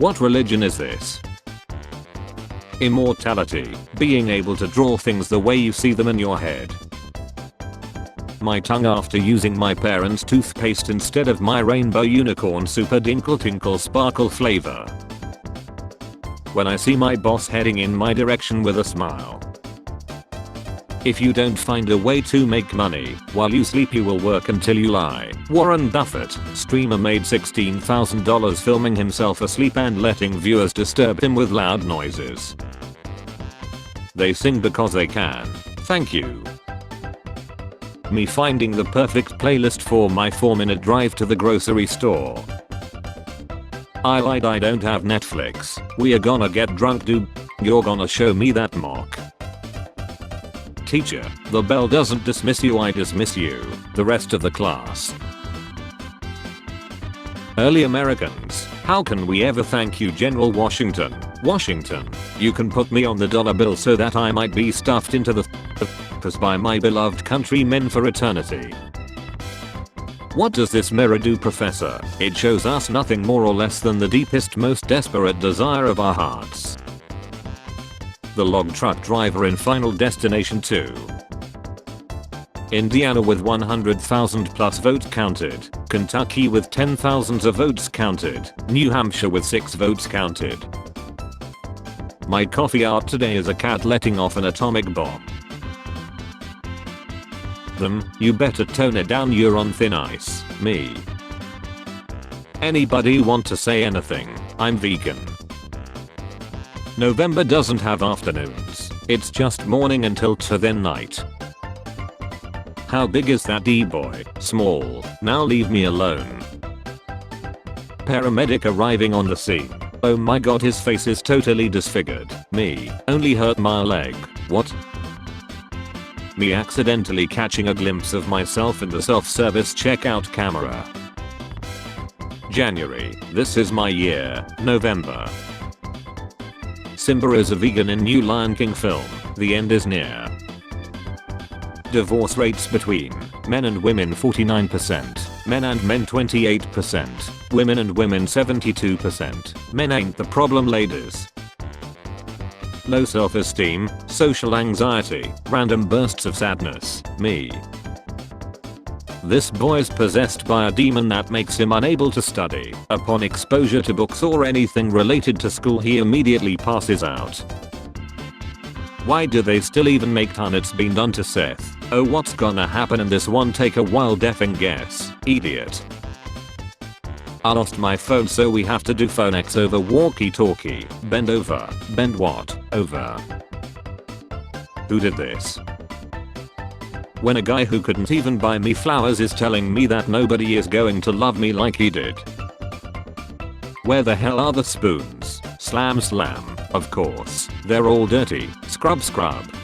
What religion is this? Immortality, being able to draw things the way you see them in your head. My tongue after using my parents' toothpaste instead of my rainbow unicorn super dinkle tinkle sparkle flavor. When I see my boss heading in my direction with a smile. If you don't find a way to make money while you sleep, you will work until you lie. Warren Buffett, streamer, made $16,000 filming himself asleep and letting viewers disturb him with loud noises. They sing because they can. Thank you. Me finding the perfect playlist for my 4-minute drive to the grocery store. I lied, I don't have Netflix. We are gonna get drunk, dude. You're gonna show me that mock. Teacher, the bell doesn't dismiss you, I dismiss you. The rest of the class. Early Americans, how can we ever thank you, General Washington? Washington, you can put me on the dollar bill so that I might be stuffed into the by my beloved countrymen for eternity. What does this mirror do, Professor? It shows us nothing more or less than the deepest, most desperate desire of our hearts. The log truck driver in Final Destination 2. Indiana with 100,000 plus votes counted. Kentucky with 10,000 of votes counted. New Hampshire with 6 votes counted. My coffee art today is a cat letting off an atomic bomb. You better tone it down, you're on thin ice. Me. Anybody want to say anything? I'm vegan. November doesn't have afternoons. It's just morning until then night. How big is that D-boy? Small. Now leave me alone. Paramedic arriving on the scene. Oh my god, his face is totally disfigured. Me. Only hurt my leg. What? Me accidentally catching a glimpse of myself in the self-service checkout camera. January. This is my year. November. Simba is a vegan in new Lion King film. The end is near. Divorce rates between men and women 49%, men and men 28%, women and women 72%. Men ain't the problem, ladies. Low self-esteem, social anxiety, random bursts of sadness. Me. This boy's possessed by a demon that makes him unable to study. Upon exposure to books or anything related to school, he immediately passes out. Why do they still even make time? It's been done to Seth. Oh, what's gonna happen in this one? Take a wild effing guess, idiot. I lost my phone, so we have to do phone X over walkie-talkie. Bend over. Bend what? Over. Who did this? When a guy who couldn't even buy me flowers is telling me that nobody is going to love me like he did. Where the hell are the spoons? Slam slam. Of course. They're all dirty. Scrub scrub.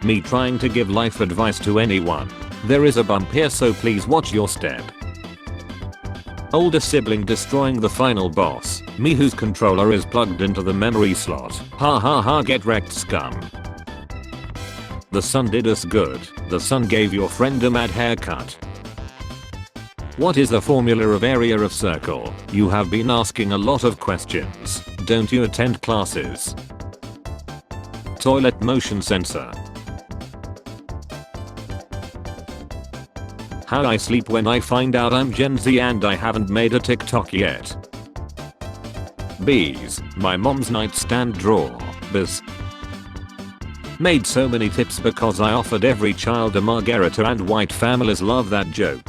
Me trying to give life advice to anyone. There is a bump here, so please watch your step. Older sibling destroying the final boss. Me whose controller is plugged into the memory slot. Ha ha ha, get wrecked, scum. The sun did us good. The sun gave your friend a mad haircut. What is the formula of area of circle? You have been asking a lot of questions. Don't you attend classes? Toilet motion sensor. How I sleep when I find out I'm Gen Z and I haven't made a TikTok yet. Bees. My mom's nightstand drawer. Biz. Made so many tips because I offered every child a margarita and white families love that joke.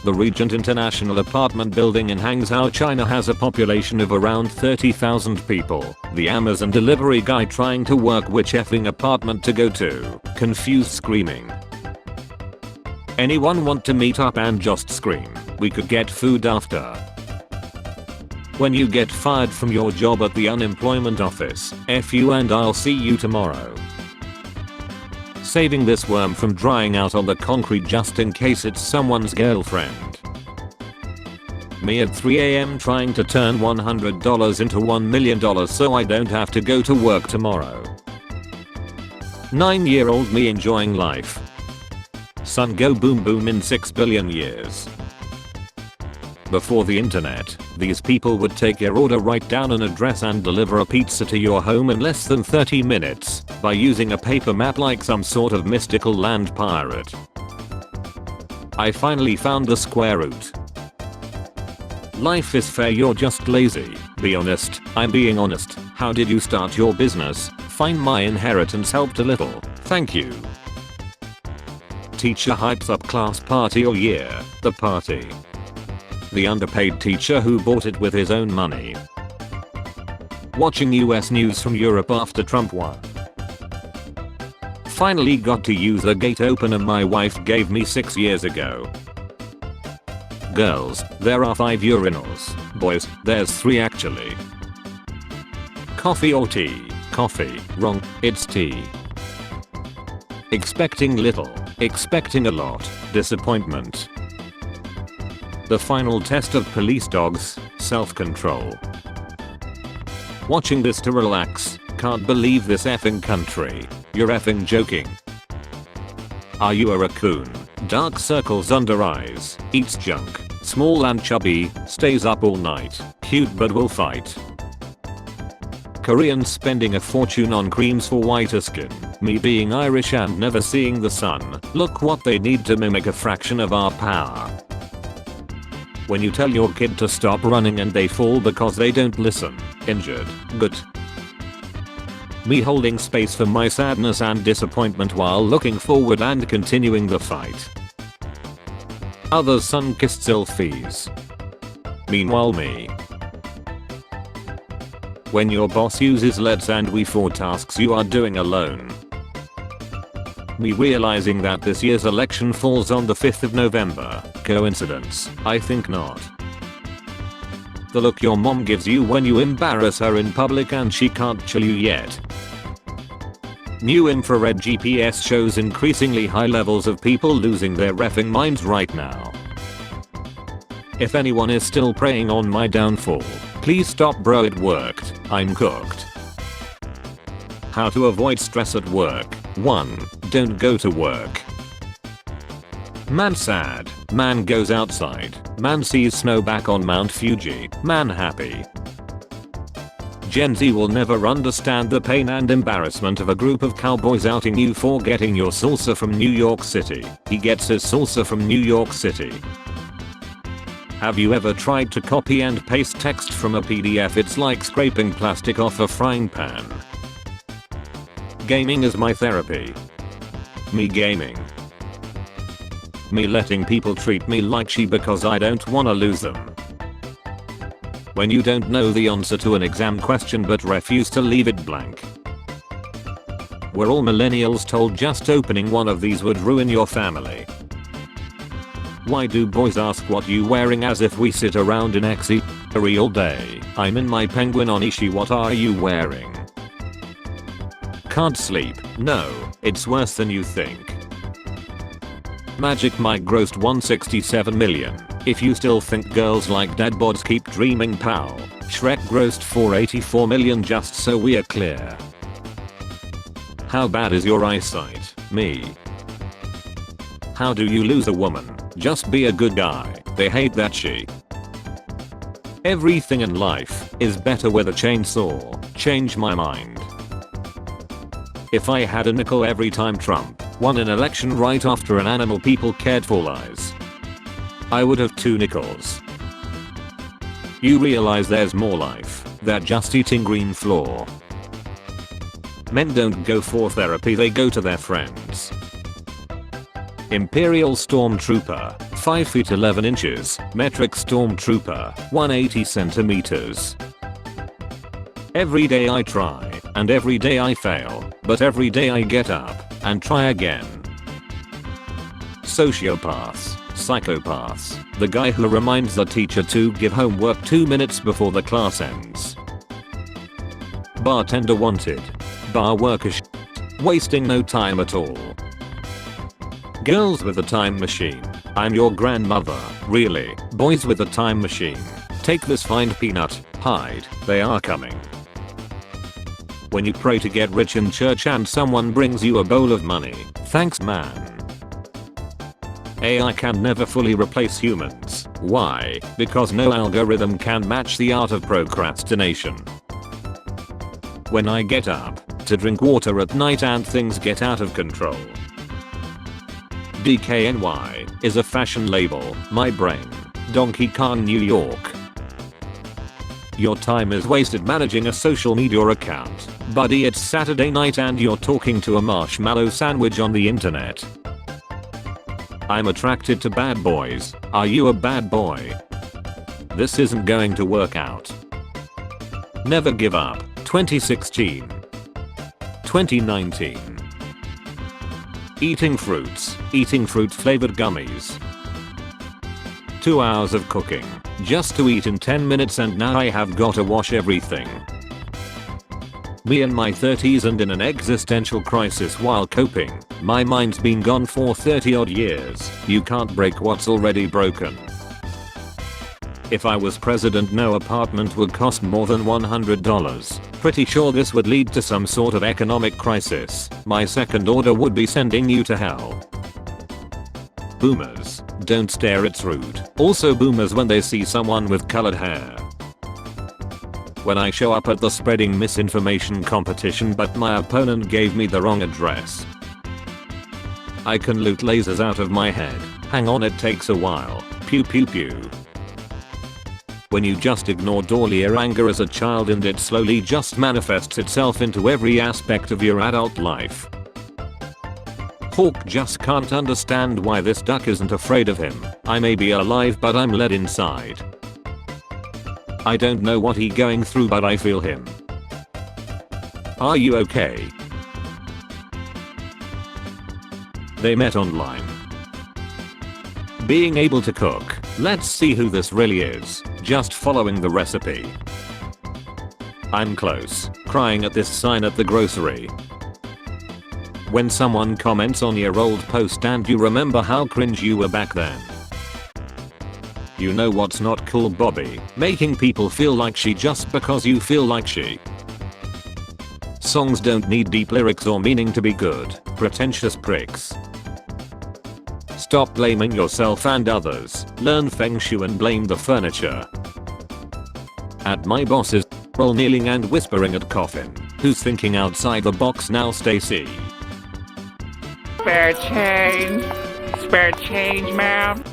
The Regent International apartment building in Hangzhou, China has a population of around 30,000 people. The Amazon delivery guy trying to work which effing apartment to go to. Confused screaming. Anyone want to meet up and just scream? We could get food after. When you get fired from your job at the unemployment office, F you and I'll see you tomorrow. Saving this worm from drying out on the concrete just in case it's someone's girlfriend. Me at 3 AM trying to turn $100 into $1 million so I don't have to go to work tomorrow. 9-year-old me enjoying life. Sun go boom boom in 6 billion years. Before the internet, These people would take your order, write down an address and deliver a pizza to your home in less than 30 minutes by using a paper map like some sort of mystical land pirate. I finally found the square root. Life is fair, you're just lazy. Be honest. I'm being honest. How did you start your business? Find my inheritance helped a little. Thank you. Teacher hypes up class party or year. The party. The underpaid teacher who bought it with his own money. Watching US news from Europe after Trump won. Finally got to use a gate opener my wife gave me 6 years ago. Girls, there are 5 urinals. Boys, there's 3 actually. Coffee or tea? Coffee. Wrong, it's tea. Expecting little. Expecting a lot. Disappointment. The final test of police dogs. Self-control. Watching this to relax. Can't believe this effing country. You're effing joking. Are you a raccoon? Dark circles under eyes. Eats junk. Small and chubby. Stays up all night. Cute but will fight. Koreans spending a fortune on creams for whiter skin. Me being Irish and never seeing the sun. Look what they need to mimic a fraction of our power. When you tell your kid to stop running and they fall because they don't listen. Injured. Good. Me holding space for my sadness and disappointment while looking forward and continuing the fight. Others sun-kissed selfies. Meanwhile me. When your boss uses let's and we for tasks you are doing alone. Me realizing that this year's election falls on the 5th of November. Coincidence? I think not. The look your mom gives you when you embarrass her in public and she can't chill you yet. New infrared GPS shows increasingly high levels of people losing their reffing minds right now. If anyone is still preying on my downfall, please stop bro, it worked. I'm cooked. How to avoid stress at work. 1. Don't go to work. Man sad. Man goes outside. Man sees snow back on Mount Fuji. Man happy. Gen Z will never understand the pain and embarrassment of a group of cowboys outing you for getting your salsa from New York City. He gets his salsa from New York City. Have you ever tried to copy and paste text from a PDF? It's like scraping plastic off a frying pan. Gaming is my therapy. Me gaming. Me letting people treat me like shit because I don't wanna lose them. When you don't know the answer to an exam question but refuse to leave it blank. We're all millennials told just opening one of these would ruin your family. Why do boys ask what you wearing as if we sit around in XE all day? I'm in my penguin on Ishi, what are you wearing? Can't sleep. No, it's worse than you think. Magic Mike grossed 167 million. If you still think girls like dead bods keep dreaming, pal. Shrek grossed 484 million, just so we are clear. How bad is your eyesight? Me. How do you lose a woman? Just be a good guy. They hate that shit. Everything in life is better with a chainsaw. Change my mind. If I had a nickel every time Trump won an election right after an animal people cared for lies, I would have 2 nickels. You realize there's more life than just eating green floor. Men don't go for therapy, they go to their friends. Imperial Stormtrooper, 5 feet 11 inches, metric Stormtrooper, 180 centimeters. Every day I try, and every day I fail, but every day I get up, and try again. Sociopaths, psychopaths, the guy who reminds the teacher to give homework 2 minutes before the class ends. Bartender wanted. Bar worker wasting no time at all. Girls with a time machine. I'm your grandmother. Really? Boys with a time machine. Take this, find peanut, hide, they are coming. When you pray to get rich in church and someone brings you a bowl of money, thanks man. AI can never fully replace humans. Why? Because no algorithm can match the art of procrastination. When I get up to drink water at night and things get out of control. DKNY is a fashion label. My brain. Donkey Kong, New York. Your time is wasted managing a social media account. Buddy, it's Saturday night and you're talking to a marshmallow sandwich on the internet. I'm attracted to bad boys. Are you a bad boy? This isn't going to work out. Never give up. 2016. 2019. Eating fruits. Eating fruit flavored gummies. 2 hours of cooking just to eat in 10 minutes and now I have gotta wash everything. Me in my 30s and in an existential crisis while coping. My mind's been gone for 30 odd years. You can't break what's already broken. If I was president, no apartment would cost more than $100. Pretty sure this would lead to some sort of economic crisis. My second order would be sending you to hell. Boomers. Don't stare, it's rude. Also boomers when they see someone with colored hair. When I show up at the spreading misinformation competition but my opponent gave me the wrong address. I can loot lasers out of my head. Hang on, it takes a while. Pew pew pew. When you just ignored all your anger as a child and it slowly just manifests itself into every aspect of your adult life. Hawk just can't understand why this duck isn't afraid of him. I may be alive but I'm lead inside. I don't know what he's going through but I feel him. Are you okay? They met online. Being able to cook. Let's see who this really is. Just following the recipe. I'm close. Crying at this sign at the grocery. When someone comments on your old post and you remember how cringe you were back then. You know what's not cool, Bobby? Making people feel like she just because you feel like she. Songs don't need deep lyrics or meaning to be good. Pretentious pricks. Stop blaming yourself and others. Learn feng shui and blame the furniture. At my boss's roll, kneeling and whispering at coffin. Who's thinking outside the box now, Stacy? Spare change. Spare change, ma'am.